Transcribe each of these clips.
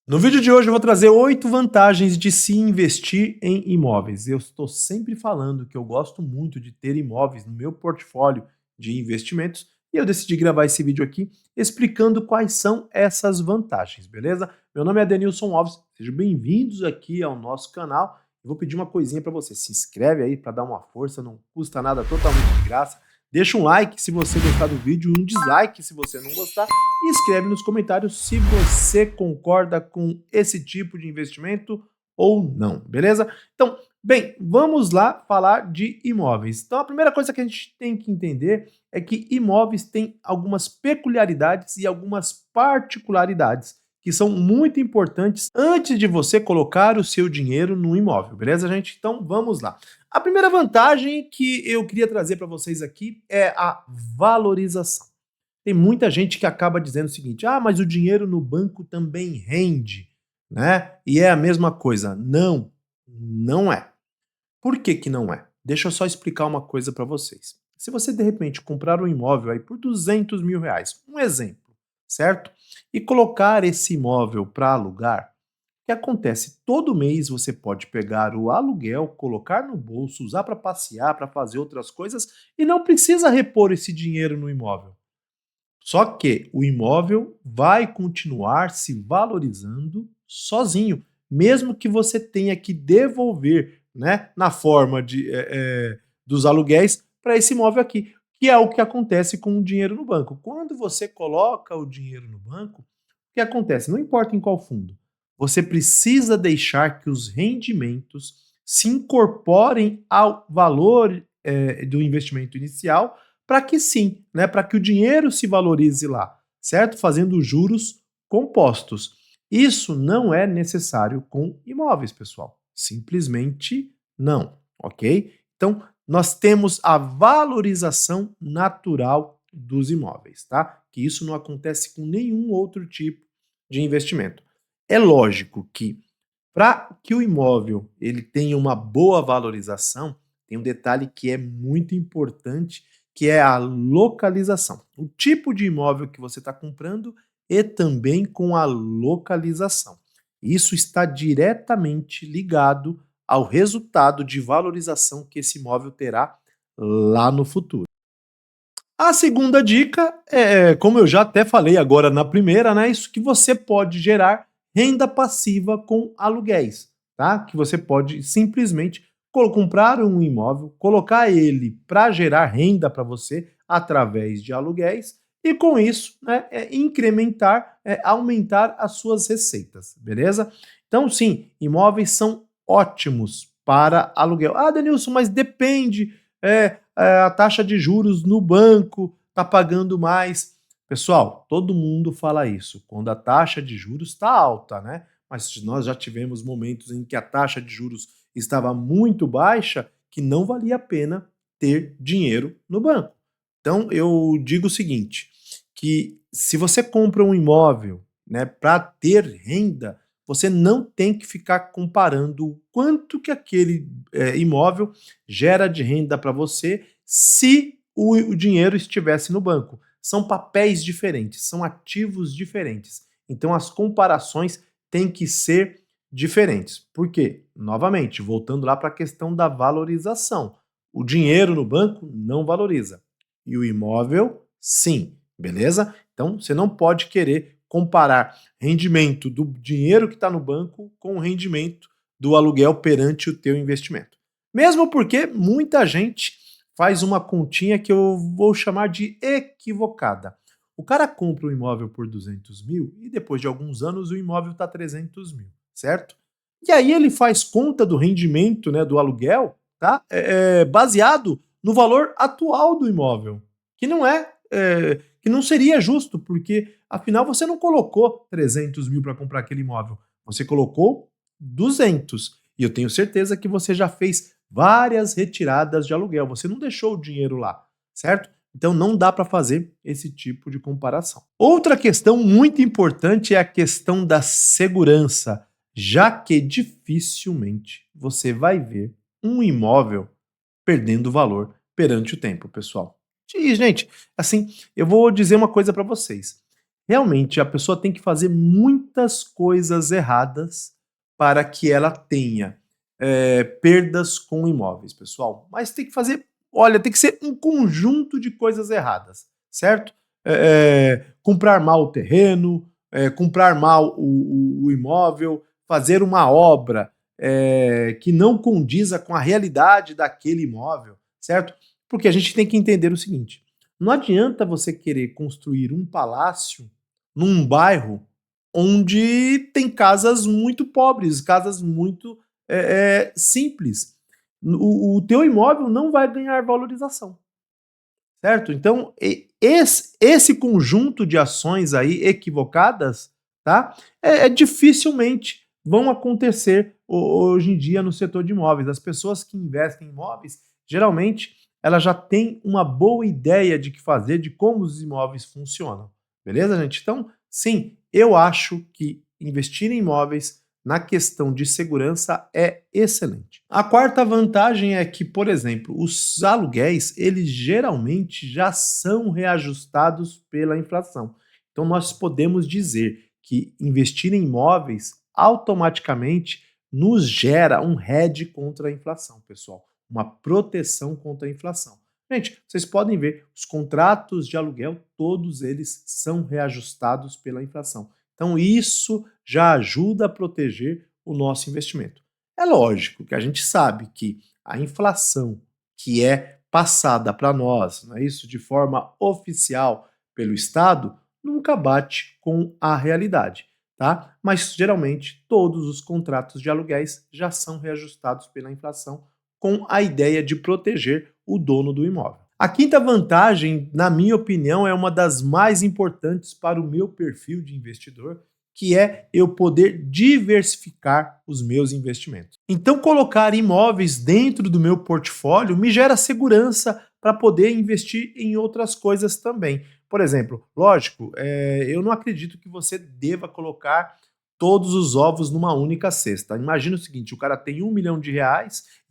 No vídeo de hoje eu vou trazer 8 vantagens de se investir em imóveis. Eu estou sempre falando que eu gosto muito de ter imóveis no meu portfólio de investimentos e eu decidi gravar esse vídeo aqui explicando quais são essas vantagens, beleza? Meu nome é Denilson Alves, sejam bem-vindos aqui ao nosso canal. Eu vou pedir uma coisinha para você, se inscreve aí para dar uma força, não custa nada, totalmente de graça. Deixa um like se você gostar do vídeo, um dislike se você não gostar e escreve nos comentários se você concorda com esse tipo de investimento ou não, beleza? Então, bem, vamos lá falar de imóveis. Então, a primeira coisa que a gente tem que entender é que imóveis têm algumas peculiaridades e algumas particularidades que são muito importantes antes de você colocar o seu dinheiro no imóvel, beleza, gente? Então, vamos lá. A primeira vantagem que eu queria trazer para vocês aqui é a valorização. Tem muita gente que acaba dizendo o seguinte: ah, mas o dinheiro no banco também rende, né? E é a mesma coisa. Não, não é. Por que que não é? Deixa eu só explicar uma coisa para vocês. Se você de repente comprar um imóvel aí por 200 mil reais, um exemplo, certo? E colocar esse imóvel para alugar, o que acontece? Todo mês você pode pegar o aluguel, colocar no bolso, usar para passear, para fazer outras coisas e não precisa repor esse dinheiro no imóvel. Só que o imóvel vai continuar se valorizando sozinho, mesmo que você tenha que devolver, né, na forma dos aluguéis para esse imóvel aqui, que é o que acontece com o dinheiro no banco. Quando você coloca o dinheiro no banco, o que acontece? Não importa em qual fundo, você precisa deixar que os rendimentos se incorporem ao valor do investimento inicial para que sim, né, para que o dinheiro se valorize lá, certo? Fazendo juros compostos. Isso não é necessário com imóveis, pessoal. Simplesmente não, ok? Então, nós temos a valorização natural dos imóveis, tá? Que isso não acontece com nenhum outro tipo de investimento. É lógico que para que o imóvel ele tenha uma boa valorização, tem um detalhe que é muito importante, que é a localização. O tipo de imóvel que você está comprando e também com a localização. Isso está diretamente ligado ao resultado de valorização que esse imóvel terá lá no futuro. A segunda dica é, como eu já até falei agora na primeira, né? Isso que você pode gerar renda passiva com aluguéis, tá? Que você pode simplesmente comprar um imóvel, colocar ele para gerar renda para você através de aluguéis e com isso, né, incrementar, aumentar as suas receitas, beleza? Então, sim, imóveis são ótimos para aluguel. Ah, Denilson, mas depende. A taxa de juros no banco está pagando mais. Pessoal, todo mundo fala isso, quando a taxa de juros está alta, né? Mas nós já tivemos momentos em que a taxa de juros estava muito baixa, que não valia a pena ter dinheiro no banco. Então eu digo o seguinte, que se você compra um imóvel, né, para ter renda, você não tem que ficar comparando o quanto que aquele imóvel gera de renda para você se o dinheiro estivesse no banco. São papéis diferentes, são ativos diferentes. Então as comparações têm que ser diferentes. Por quê? Novamente, voltando lá para a questão da valorização. O dinheiro no banco não valoriza. E o imóvel, sim. Beleza? Então você não pode querer comparar rendimento do dinheiro que está no banco com o rendimento do aluguel perante o teu investimento. Mesmo porque muita gente faz uma continha que eu vou chamar de equivocada. O cara compra um imóvel por 200 mil e depois de alguns anos o imóvel está 300 mil, certo? E aí ele faz conta do rendimento, né, do aluguel, tá? Baseado no valor atual do imóvel, que não que não seria justo, porque afinal você não colocou 300 mil para comprar aquele imóvel, você colocou 200. E eu tenho certeza que você já fez várias retiradas de aluguel, você não deixou o dinheiro lá, certo? Então não dá para fazer esse tipo de comparação. Outra questão muito importante é a questão da segurança, já que dificilmente você vai ver um imóvel perdendo valor perante o tempo, pessoal. E, gente, assim, eu vou dizer uma coisa para vocês. Realmente, a pessoa tem que fazer muitas coisas erradas para que ela tenha perdas com imóveis, pessoal. Mas tem que fazer, olha, tem que ser um conjunto de coisas erradas, certo? Comprar mal o terreno, comprar mal o imóvel, fazer uma obra que não condiza com a realidade daquele imóvel, certo? Porque a gente tem que entender o seguinte: não adianta você querer construir um palácio num bairro onde tem casas muito pobres, casas muito simples. O teu imóvel não vai ganhar valorização, certo? Então, esse conjunto de ações aí equivocadas, tá? Dificilmente vão acontecer hoje em dia no setor de imóveis. As pessoas que investem em imóveis, geralmente, elas já têm uma boa ideia de que fazer, de como os imóveis funcionam. Beleza, gente? Então, sim, eu acho que investir em imóveis na questão de segurança é excelente. A quarta vantagem é que, por exemplo, os aluguéis, eles geralmente já são reajustados pela inflação. Então nós podemos dizer que investir em imóveis automaticamente nos gera um hedge contra a inflação, pessoal, uma proteção contra a inflação. Gente, vocês podem ver, os contratos de aluguel, todos eles são reajustados pela inflação. Então, isso já ajuda a proteger o nosso investimento. É lógico que a gente sabe que a inflação que é passada para nós, não é isso, de forma oficial pelo Estado, nunca bate com a realidade, tá? Mas geralmente todos os contratos de aluguéis já são reajustados pela inflação com a ideia de proteger o dono do imóvel. A quinta vantagem, na minha opinião, é uma das mais importantes para o meu perfil de investidor, que é eu poder diversificar os meus investimentos. Então, colocar imóveis dentro do meu portfólio me gera segurança para poder investir em outras coisas também. Por exemplo, lógico, eu não acredito que você deva colocar todos os ovos numa única cesta. Imagina o seguinte: o cara tem R$ 1 milhão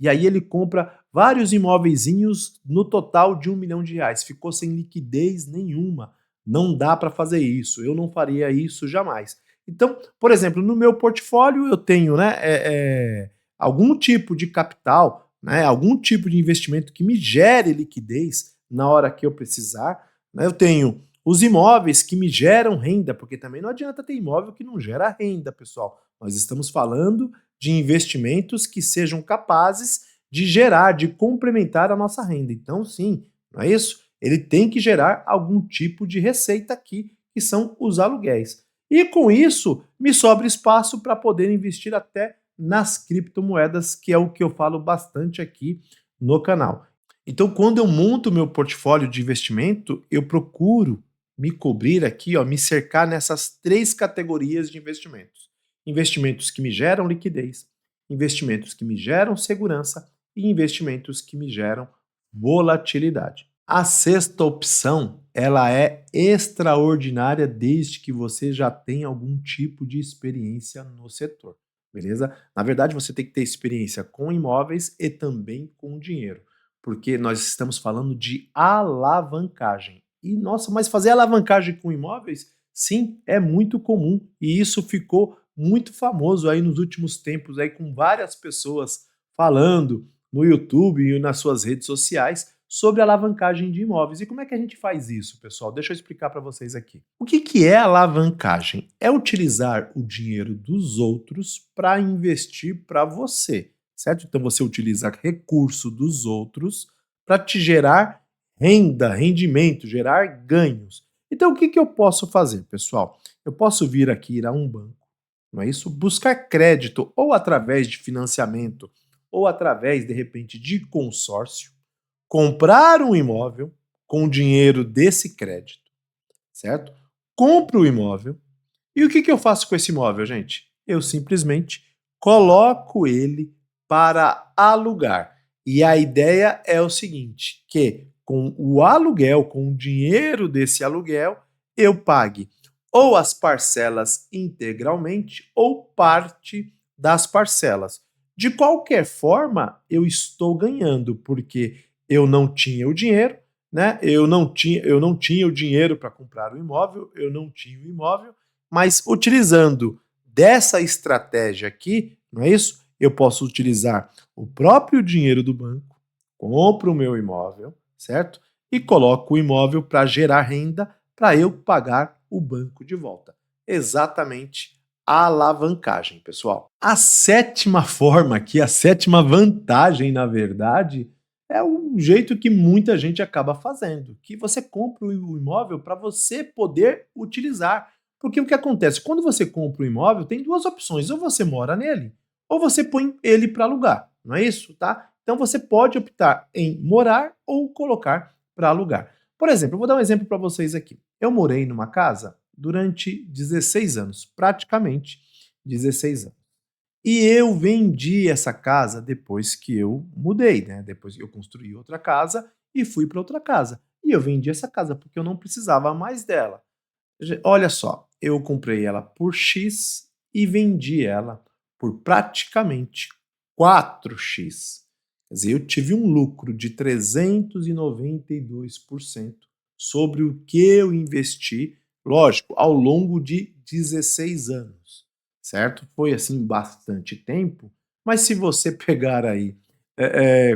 e aí ele compra vários imóveizinhos no total de R$ 1 milhão. Ficou sem liquidez nenhuma. Não dá para fazer isso. Eu não faria isso jamais. Então, por exemplo, no meu portfólio eu tenho, né, algum tipo de capital, né, algum tipo de investimento que me gere liquidez na hora que eu precisar. Né? Eu tenho os imóveis que me geram renda, porque também não adianta ter imóvel que não gera renda, pessoal. Nós estamos falando de investimentos que sejam capazes de gerar, de complementar a nossa renda. Então, sim, não é isso? Ele tem que gerar algum tipo de receita aqui, que são os aluguéis. E com isso, me sobra espaço para poder investir até nas criptomoedas, que é o que eu falo bastante aqui no canal. Então, quando eu monto meu portfólio de investimento, eu procuro me cobrir aqui, ó, me cercar nessas três categorias de investimentos. Investimentos que me geram liquidez, investimentos que me geram segurança e investimentos que me geram volatilidade. A sexta opção, ela é extraordinária desde que você já tenha algum tipo de experiência no setor, beleza? Na verdade, você tem que ter experiência com imóveis e também com dinheiro, porque nós estamos falando de alavancagem. E nossa, mas fazer alavancagem com imóveis, sim, é muito comum e isso ficou muito famoso aí nos últimos tempos aí com várias pessoas falando no YouTube e nas suas redes sociais sobre alavancagem de imóveis. E como é que a gente faz isso, pessoal? Deixa eu explicar para vocês aqui. O que é alavancagem? É utilizar o dinheiro dos outros para investir para você, certo? Então você utiliza recurso dos outros para te gerar renda, rendimento, gerar ganhos. Então o que eu posso fazer, pessoal? Eu posso vir aqui ir a um banco, não é isso? Buscar crédito ou através de financiamento ou através, de repente, de consórcio, comprar um imóvel com o dinheiro desse crédito, certo? Compro o imóvel e o que eu faço com esse imóvel, gente? Eu simplesmente coloco ele para alugar. E a ideia é o seguinte, que com o aluguel, com o dinheiro desse aluguel, eu pague ou as parcelas integralmente ou parte das parcelas. De qualquer forma, eu estou ganhando, porque eu não tinha o dinheiro, né? Eu não tinha o dinheiro para comprar o imóvel, eu não tinha o imóvel, mas utilizando dessa estratégia aqui, não é isso? Eu posso utilizar o próprio dinheiro do banco, compro o meu imóvel, certo? E coloco o imóvel para gerar renda para eu pagar o banco de volta. Exatamente a alavancagem, pessoal. A sétima forma aqui, a sétima vantagem, na verdade, é o jeito que muita gente acaba fazendo, que você compra o imóvel para você poder utilizar. Porque o que acontece? Quando você compra o imóvel, tem duas opções: ou você mora nele, ou você põe ele para alugar. Não é isso, tá? Então você pode optar em morar ou colocar para alugar. Por exemplo, eu vou dar um exemplo para vocês aqui. Eu morei numa casa durante 16 anos, praticamente 16 anos. E eu vendi essa casa depois que eu mudei, né? Depois que eu construí outra casa e fui para outra casa. E eu vendi essa casa porque eu não precisava mais dela. Olha só, eu comprei ela por X e vendi ela por praticamente 4x. Quer dizer, eu tive um lucro de 392% sobre o que eu investi, lógico, ao longo de 16 anos, certo? Foi assim bastante tempo, mas se você pegar aí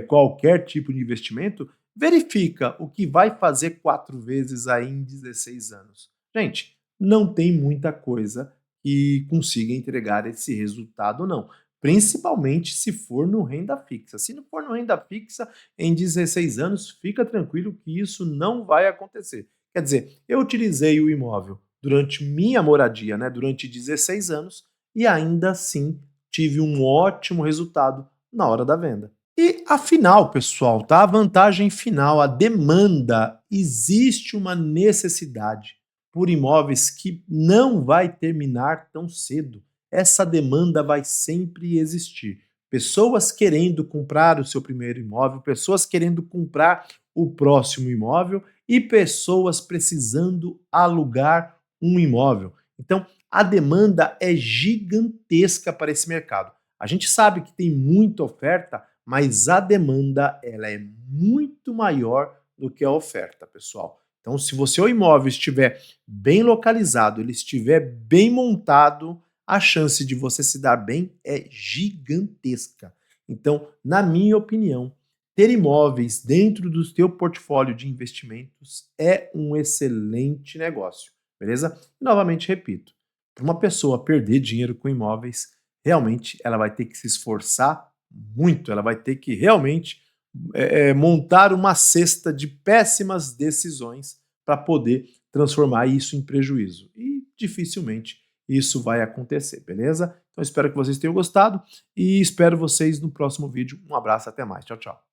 qualquer tipo de investimento, verifica o que vai fazer 4 vezes aí em 16 anos. Gente, não tem muita coisa que consiga entregar esse resultado, não. Principalmente se for no renda fixa. Se não for no renda fixa, em 16 anos, fica tranquilo que isso não vai acontecer. Quer dizer, eu utilizei o imóvel durante minha moradia, né, durante 16 anos, e ainda assim tive um ótimo resultado na hora da venda. E afinal, pessoal, tá? A vantagem final, a demanda, existe uma necessidade por imóveis que não vai terminar tão cedo. Essa demanda vai sempre existir. Pessoas querendo comprar o seu primeiro imóvel, pessoas querendo comprar o próximo imóvel e pessoas precisando alugar um imóvel. Então, a demanda é gigantesca para esse mercado. A gente sabe que tem muita oferta, mas a demanda ela é muito maior do que a oferta, pessoal. Então, se o seu imóvel estiver bem localizado, ele estiver bem montado, a chance de você se dar bem é gigantesca. Então, na minha opinião, ter imóveis dentro do seu portfólio de investimentos é um excelente negócio, beleza? E novamente repito, para uma pessoa perder dinheiro com imóveis, realmente ela vai ter que se esforçar muito, ela vai ter que realmente montar uma cesta de péssimas decisões para poder transformar isso em prejuízo. E dificilmente isso vai acontecer, beleza? Então espero que vocês tenham gostado e espero vocês no próximo vídeo. Um abraço, até mais. Tchau, tchau.